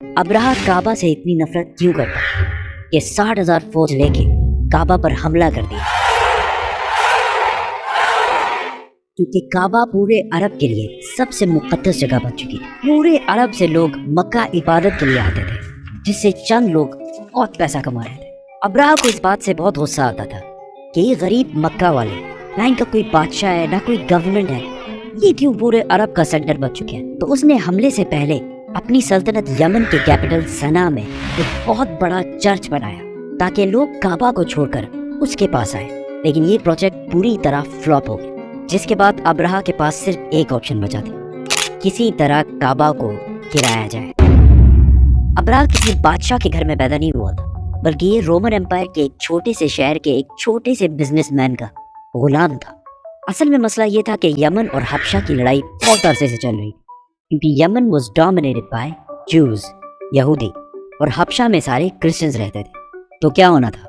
Abraha काबा से इतनी नफरत क्यों करता कि 60,000 फौज लेके काबा पर हमला कर दिया? क्योंकि काबा पूरे अरब के लिए सबसे मुक़द्दस जगह बन चुकी है। पूरे अरब से लोग मक्का इबादत के लिए आते थे, जिससे चंद लोग बहुत पैसा कमा रहे थे। अब्राहा को इस बात से बहुत गुस्सा आता था कि ये गरीब मक्का वाले, ना इनका कोई बादशाह है ना कोई गवर्नमेंट है, ये क्यों पूरे अरब का सेंटर बन चुके हैं। तो उसने हमले से पहले अपनी सल्तनत यमन के कैपिटल सना में एक बहुत बड़ा चर्च बनाया ताकि लोग काबा को छोड़कर उसके पास आए। लेकिन ये प्रोजेक्ट पूरी तरह फ्लॉप हो गया, जिसके बाद अब्राहा के पास सिर्फ एक ऑप्शन बचा था, किसी तरह काबा को गिराया जाए। अब्राहा किसी बादशाह के घर में पैदा नहीं हुआ था, बल्कि ये रोमन एम्पायर के एक छोटे से शहर के एक छोटे से बिजनेसमैन का गुलाम था। असल में मसला ये था कि यमन और हबशा की लड़ाई बहुत अरसे से चल रही, क्योंकि Yemen was dominated by juice, यहूदी, और हबशा में सारे क्रिश्चियंस रहते थे। तो क्या होना था?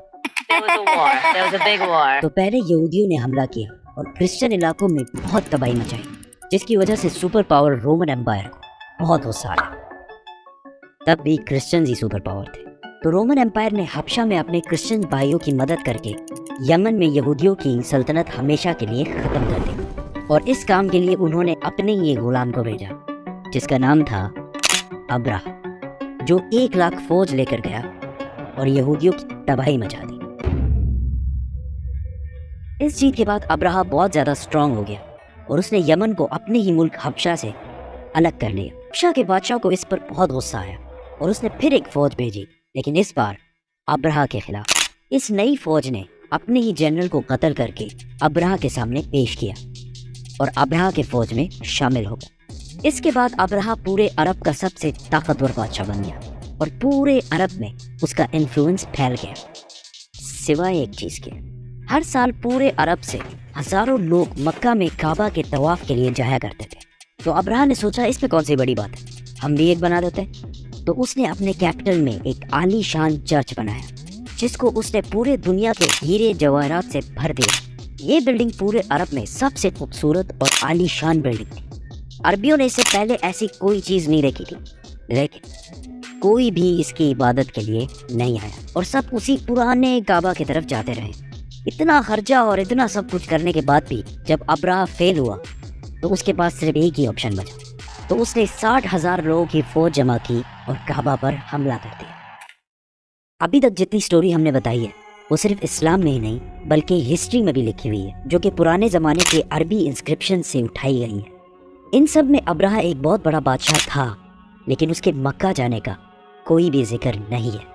There was a big war. तो पहले यहूदियों ने हमला किया और क्रिश्चियन इलाकों में बहुत तबाही मचाई, जिसकी वजह से सुपर पावर रोमन एम्पायर को बहुत गुस्सा आया। तब भी क्रिश्चियंस ही सुपर पावर थे, तो रोमन एम्पायर ने हबशा में अपने क्रिश्चियन भाइयों की मदद करके यमन में यहूदियों की सल्तनत हमेशा के लिए ख़त्म कर दी। और इस काम के लिए उन्होंने अपने ही गुलाम को भेजा, जिसका नाम था अब्राहा, जो 1 लाख फौज लेकर गया और यहूदियों की तबाही मचा दी। इस जीत के बाद अब्राहा बहुत ज़्यादा स्ट्रांग हो गया और उसने यमन को अपने ही मुल्क हबशा से अलग कर लिया। हबशा के बादशाह को इस पर बहुत गुस्सा आया और उसने फिर एक फौज भेजी, लेकिन इस बार अब्राहा के खिलाफ। इस नई फौज ने अपने ही जनरल को कत्ल करके अब्राहा के सामने पेश किया और अब्राहा के फौज में शामिल हो गया। इसके बाद अब्राहा पूरे अरब का सबसे ताकतवर बादशाह बन गया और पूरे अरब में उसका इन्फ्लुएंस फैल गया। सिवाय एक चीज़ के, हर साल पूरे अरब से हज़ारों लोग मक्का में काबा के तवाफ के लिए जाया करते थे। तो अब्राहा ने सोचा इसमें कौन सी बड़ी बात है, हम भी एक बना देते हैं। तो उसने अपने कैपिटल में एक आलीशान चर्च बनाया, जिसको उसने पूरे दुनिया के हीरे जवाहरात से भर दिया। ये बिल्डिंग पूरे अरब में सबसे खूबसूरत और आलीशान बिल्डिंग थी। अरबियों ने इससे पहले ऐसी कोई चीज़ नहीं देखी थी, लेकिन कोई भी इसकी इबादत के लिए नहीं आया और सब उसी पुराने काबा की तरफ जाते रहे। इतना खर्चा और इतना सब कुछ करने के बाद भी जब अब्राहा फेल हुआ, तो उसके पास सिर्फ एक ही ऑप्शन बचा। तो उसने 60,000 लोगों की फौज जमा की और काबा पर हमला कर दिया। अभी तक जितनी स्टोरी हमने बताई है वो सिर्फ इस्लाम में ही नहीं बल्कि हिस्ट्री में भी लिखी हुई है, जो कि पुराने ज़माने के अरबी इंस्क्रिप्शन से उठाई गई है। इन सब में अब्राहा एक बहुत बड़ा बादशाह था, लेकिन उसके मक्का जाने का कोई भी जिक्र नहीं है।